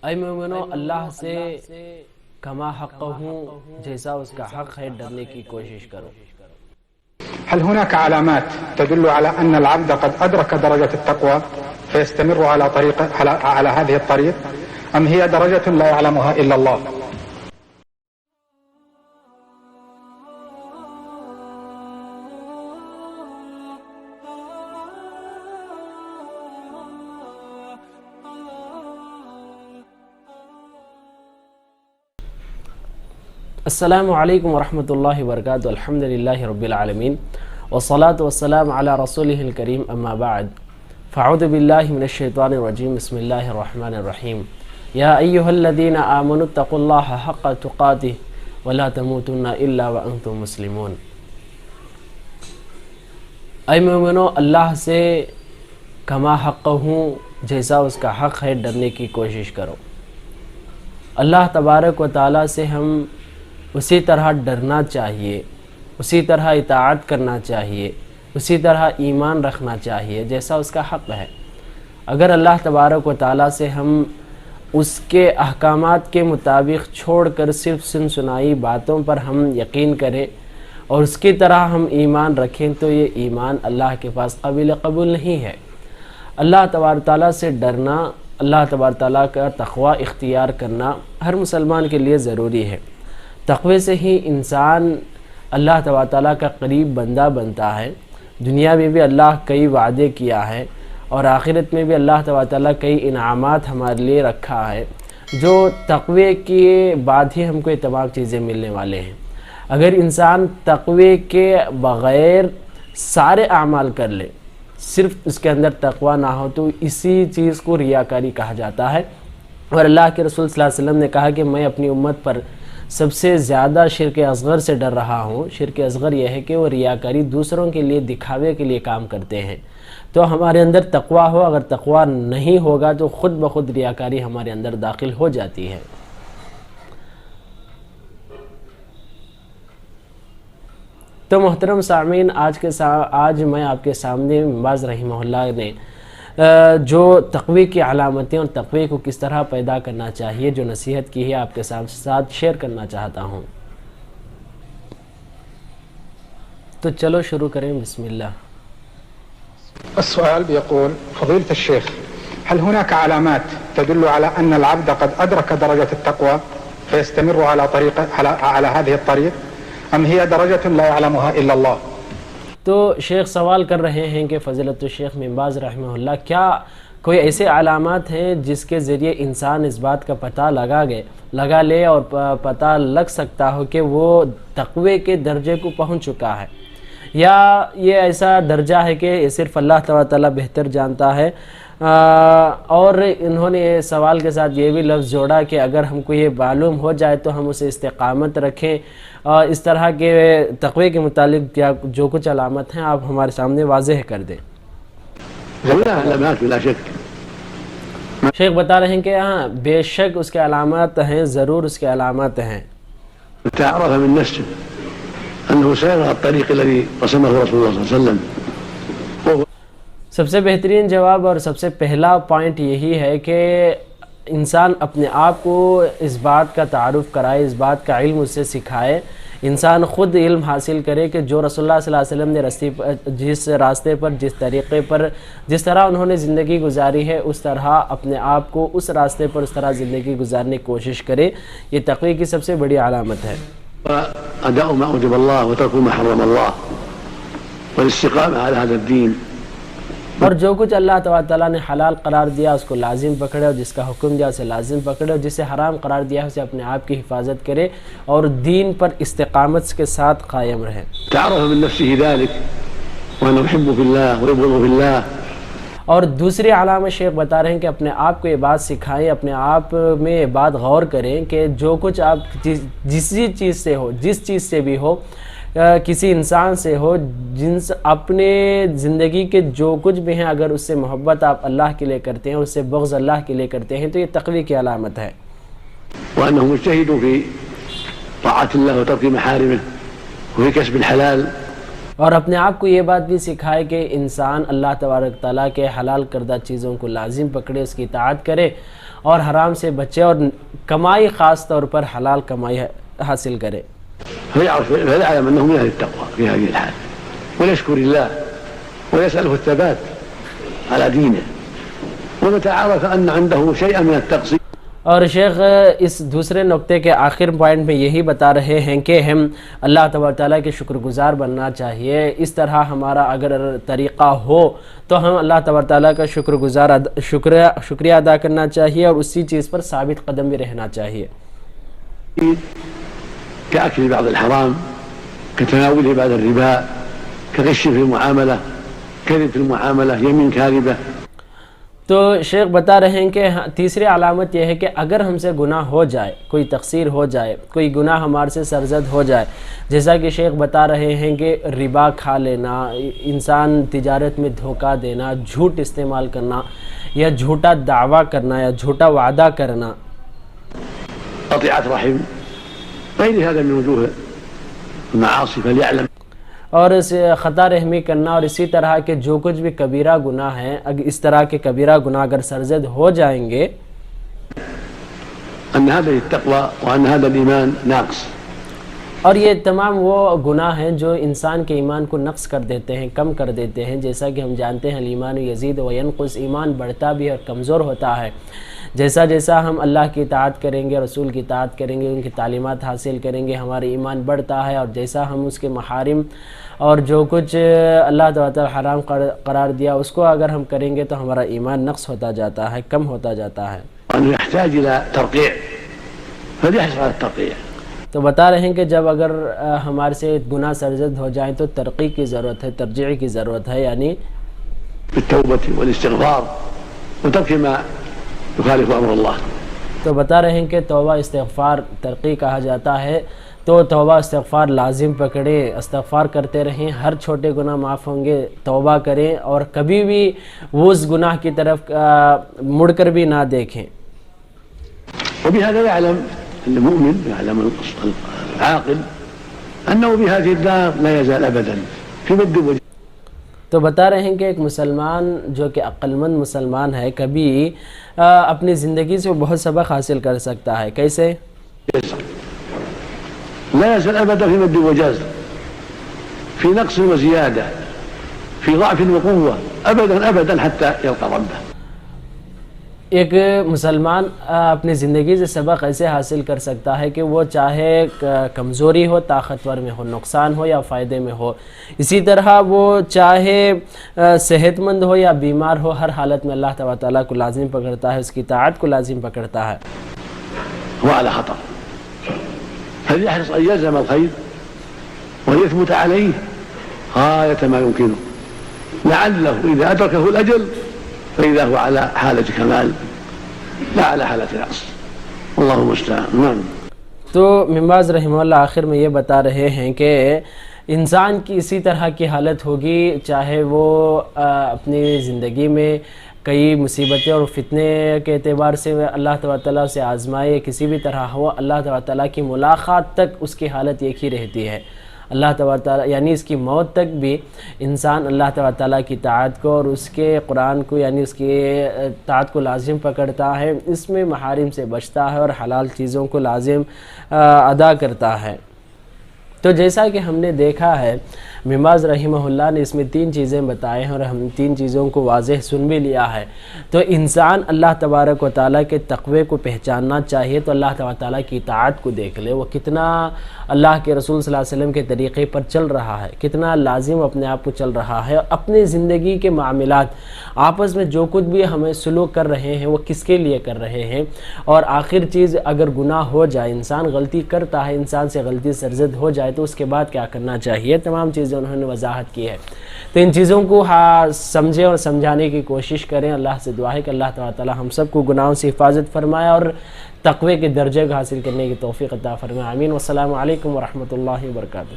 اے مومنو، اللہ سے کما حق ہوں جیسا اس کا حق ہے ڈرنے کی کوشش کرو۔ هل هناك علامات تدل على أن العبد قد أدرك درجة التقوى فيستمر على هذه الطريق، أم هي درجة لا يعلمها إلا الله؟ السلام علیکم ورحمۃ اللہ وبرکاتہ۔ الحمدللہ رب العالمین والصلاة والسلام علی رسولہ الکریم، اما بعد فاعوذ باللہ من الشیطان الرجیم، بسم اللہ الرحمن الرحیم۔ یا ایہا الذین آمنوا اتقوا اللہ حق تقاتہ ولا تموتن الا وانتم مسلمون۔ اے مومنو، اللہ سے کما حق ہوں جیسا اس کا حق ہے ڈرنے کی کوشش کرو۔ اللہ تبارک و تعالیٰ سے ہم اسی طرح ڈرنا چاہیے، اسی طرح اطاعت کرنا چاہیے، اسی طرح ایمان رکھنا چاہیے جیسا اس کا حق ہے۔ اگر اللہ تبارک و تعالیٰ سے ہم اس کے احکامات کے مطابق چھوڑ کر صرف سنائی باتوں پر ہم یقین کریں اور اس کی طرح ہم ایمان رکھیں تو یہ ایمان اللہ کے پاس قابل قبول نہیں ہے۔ اللہ تبارک و تعالیٰ سے ڈرنا، اللہ تبارک و تعالیٰ کا تقوی اختیار کرنا ہر مسلمان کے لیے ضروری ہے۔ تقوی سے ہی انسان اللہ تبارک و تعالیٰ کا قریب بندہ بنتا ہے۔ دنیا میں بھی اللہ کئی وعدے کیا ہے اور آخرت میں بھی اللہ تبارک و تعالیٰ کئی انعامات ہمارے لیے رکھا ہے، جو تقوی کے بعد ہی ہم کو یہ تمام چیزیں ملنے والے ہیں۔ اگر انسان تقوی کے بغیر سارے اعمال کر لے، صرف اس کے اندر تقوی نہ ہو، تو اسی چیز کو ریاکاری کہا جاتا ہے۔ اور اللہ کے رسول صلی اللہ علیہ وسلم نے کہا کہ میں اپنی امت پر سب سے زیادہ شرک اصغر سے ڈر رہا ہوں۔ شرک اصغر یہ ہے کہ وہ ریاکاری دوسروں کے لیے دکھاوے کے لیے کام کرتے ہیں۔ تو ہمارے اندر تقوی ہو، اگر تقوی نہیں ہوگا تو خود بخود ریاکاری ہمارے اندر داخل ہو جاتی ہے۔ تو محترم سامعین، آج میں آپ کے سامنے باز رحمہ اللہ نے جو تقوی کی علامتیں اور تقوی کو کس طرح پیدا کرنا چاہیے جو نصیحت کی ہے آپ کے ساتھ شیئر کرنا چاہتا ہوں۔ تو چلو شروع کریں، بسم اللہ۔ السؤال بيقول: فضيلة الشيخ، هل هناك علامات تدل على أن العبد قد أدرك درجة التقوى فيستمر على هذه الطريق، أم هي درجة لا يعلمها إلا الله؟ تو شیخ سوال کر رہے ہیں کہ فضیلت الشیخ بن باز رحمہ اللہ، کیا کوئی ایسے علامات ہیں جس کے ذریعے انسان اس بات کا پتہ لگا لے اور پتہ لگ سکتا ہو کہ وہ تقوی کے درجے کو پہنچ چکا ہے، یا یہ ایسا درجہ ہے کہ صرف اللہ تعالیٰ بہتر جانتا ہے؟ اور انہوں نے سوال کے ساتھ یہ بھی لفظ جوڑا کہ اگر ہم کو یہ معلوم ہو جائے تو ہم اسے استقامت رکھیں، اور اس طرح کے تقوی کے متعلق کیا جو کچھ علامت ہیں آپ ہمارے سامنے واضح کر دیں۔ علامات بلا شک، شیخ بتا رہے ہیں کہ ہاں بے شک اس کے علامات ہیں، ضرور اس کے علامات ہیں۔ تعرف من نفسه انه سير على الطريق الذي رسمه رسول الله صلى الله عليه وسلم۔ سب سے بہترین جواب اور سب سے پہلا پوائنٹ یہی ہے کہ انسان اپنے آپ کو اس بات کا تعارف کرائے، اس بات کا علم اس سے سکھائے، انسان خود علم حاصل کرے کہ جو رسول اللہ صلی اللہ علیہ وسلم نے جس راستے پر، جس طریقے پر، جس طرح انہوں نے زندگی گزاری ہے، اس طرح اپنے آپ کو اس راستے پر اس طرح زندگی گزارنے کی کوشش کرے۔ یہ تقوی کی سب سے بڑی علامت ہے۔ وأداء ما أوجب الله وترك ما حرم الله والاستقامة على هذا الدين۔ اور جو کچھ اللہ تعالیٰ نے حلال قرار دیا اس کو لازم پکڑے، اور جس کا حکم دیا اسے لازم پکڑے، اور جسے حرام قرار دیا اسے اپنے آپ کی حفاظت کرے اور دین پر استقامت کے ساتھ قائم رہے۔ تعرف من نفسه ذلك وأنه يحب في الله ويبغض في الله۔ اور دوسری علامت شیخ بتا رہے ہیں کہ اپنے آپ کو یہ بات سکھائیں، اپنے آپ میں یہ بات غور کریں کہ جو کچھ آپ جس چیز سے بھی ہو، کسی انسان سے ہو، اپنے زندگی کے جو کچھ بھی ہیں، اگر اس سے محبت آپ اللہ کے لیے کرتے ہیں، اس سے بغض اللہ کے لیے کرتے ہیں، تو یہ تقوی کی علامت ہے۔ وأنه مجتهد في طاعة الله وترك محارمه وفي كسب الحلال۔ اور اپنے آپ کو یہ بات بھی سکھائے کہ انسان اللہ تبارک تعالیٰ کے حلال کردہ چیزوں کو لازم پکڑے، اس کی اطاعت کرے، اور حرام سے بچے اور کمائی خاص طور پر حلال کمائی حاصل کرے. فيعلم أنه من أهل التقوى في هذه الحال ويشكر الله ويسأله الثبات على دينه ومتى عرف أن عنده شيئا من التقصير. اور شیخ اس دوسرے نقطے کے آخر پوائنٹ میں یہی بتا رہے ہیں کہ ہم اللہ تبارک تعالیٰ کے شکر گزار بننا چاہیے. اس طرح ہمارا اگر طریقہ ہو تو ہم اللہ تبارک تعالیٰ کا شکریہ ادا کرنا چاہیے اور اسی چیز پر ثابت قدم بھی رہنا چاہیے. كأكل بعض الحرام كتناوله بعد الربا كغش في المعاملة كذب في المعاملة يمين كاذبة. تو شیخ بتا رہے ہیں کہ تیسری علامت یہ ہے کہ اگر ہم سے گناہ ہو جائے, کوئی تقصیر ہو جائے, کوئی گناہ ہمارے سے سرزد ہو جائے, جیسا کہ شیخ بتا رہے ہیں کہ ربا کھا لینا, انسان تجارت میں دھوکہ دینا, جھوٹ استعمال کرنا یا جھوٹا دعویٰ کرنا یا جھوٹا وعدہ کرنا, قطيعة رحم غير هذا من وجوه المعاصي فليعلم. اور خطا رحمی کرنا اور اسی طرح کے جو کچھ بھی کبیرہ گناہ ہیں, اگر اس طرح کے کبیرہ گناہ اگر سرزد ہو جائیں گے أن هذه التقوى وأن هذا الإيمان ناقص. اور یہ تمام وہ گناہ ہیں جو انسان کے ایمان کو نقص کر دیتے ہیں, کم کر دیتے ہیں. جیسا کہ ہم جانتے ہیں الایمان یزید و ینقص, ایمان بڑھتا بھی اور کمزور ہوتا ہے. جیسا جیسا ہم اللہ کی اطاعت کریں گے, رسول کی اطاعت کریں گے, ان کی تعلیمات حاصل کریں گے, ہمارا ایمان بڑھتا ہے. اور جیسا ہم اس کے محارم اور جو کچھ اللہ تعالیٰ حرام قرار دیا اس کو اگر ہم کریں گے تو ہمارا ایمان نقص ہوتا جاتا ہے, کم ہوتا جاتا ہے. وأنه يحتاج إلى ترقيع فليحرص على الترقيع. تو بتا رہے ہیں کہ جب اگر ہمارے سے گناہ سرزد ہو جائیں تو ترقی کی ضرورت ہے, ترجیع کی ضرورت ہے, یعنی بالتوبة والاستغفار وترك ما يخالف أمر الله. تو بتا رہے ہیں کہ توبہ استغفار ترقی کہا جاتا ہے. تو توبہ استغفار لازم پکڑیں, استغفار کرتے رہیں, ہر چھوٹے گناہ معاف ہوں گے, توبہ کریں اور کبھی بھی وہ اس گناہ کی طرف مڑ کر بھی نہ دیکھیں. وبهذا يعلم المؤمن, يعلم العاقل أنه بهذه الدار لا يزال أبدا في مد وجه. تو بتا رہے ہیں کہ ایک مسلمان جو کہ عقل مند مسلمان ہے کبھی اپنی زندگی سے بہت سبق حاصل کر سکتا ہے. کیسے؟ لا يزال أبدا في مد وجزر, في نقص وزيادة, في ضعف وقوة, أبدا أبدا حتى يلقى ربه. ایک مسلمان اپنی زندگی سے سبق ایسے حاصل کر سکتا ہے کہ وہ چاہے کمزوری ہو, طاقتور میں ہو, نقصان ہو یا فائدے میں ہو, اسی طرح وہ چاہے صحت مند ہو یا بیمار ہو, ہر حالت میں اللہ تبارک تعالیٰ کو لازم پکڑتا ہے, اس کی اطاعت کو لازم پکڑتا ہے. وعلى خطر فليحرص أن يلزم الخير ويثبت عليه غاية ما يمكنه لعله إذا أدركه الأجل فإذا هو على حالة كمال لا على حالة نقص والله المستعان. نعم. تو ابن باز رحمہ اللہ آخر میں یہ بتا رہے ہیں کہ انسان کی اسی طرح کی حالت ہوگی چاہے وہ اپنی زندگی میں کئی مصیبتیں اور فتنے کے اعتبار سے اللہ تبارک تعالیٰ سے آزمائے, کسی بھی طرح ہو, اللہ تبارک تعالیٰ کی ملاقات تک اس کی حالت ایک ہی رہتی ہے. اللہ تبارک تعالیٰ یعنی اس کی موت تک بھی انسان اللہ تبارک تعالیٰ کی اطاعت کو اور اس کے قرآن کو یعنی اس کی اطاعت کو لازم پکڑتا ہے, اس میں محارم سے بچتا ہے اور حلال چیزوں کو لازم ادا کرتا ہے. تو جیسا کہ ہم نے دیکھا ہے ابن باز رحمہ اللہ نے اس میں 3 چیزیں بتائے ہیں اور ہم 3 چیزوں کو واضح سن بھی لیا ہے. تو انسان اللہ تبارک و تعالیٰ کے تقوی کو پہچاننا چاہیے تو اللہ تبارک تعالیٰ کی اطاعت کو دیکھ لے, وہ کتنا اللہ کے رسول صلی اللہ علیہ وسلم کے طریقے پر چل رہا ہے, کتنا لازم اپنے آپ کو چل رہا ہے, اپنی زندگی کے معاملات آپس میں جو کچھ بھی ہمیں سلوک کر رہے ہیں وہ کس کے لیے کر رہے ہیں. اور آخر چیز اگر گناہ ہو جائے, انسان غلطی کرتا ہے, انسان سے غلطی سرزد ہو جائے تو اس کے بعد کیا کرنا چاہیے, تمام چیزیں انہوں نے وضاحت کی ہے. تو ان چیزوں کو سمجھیں اور سمجھانے کی کوشش کریں. اللہ سے دعا ہے کہ اللہ تعالیٰ ہم سب کو گناہوں سے حفاظت فرمائے اور تقوی کے درجے کو حاصل کرنے کی توفیق عطا فرمائے. آمین. والسلام علیکم ورحمۃ اللہ وبرکاتہ.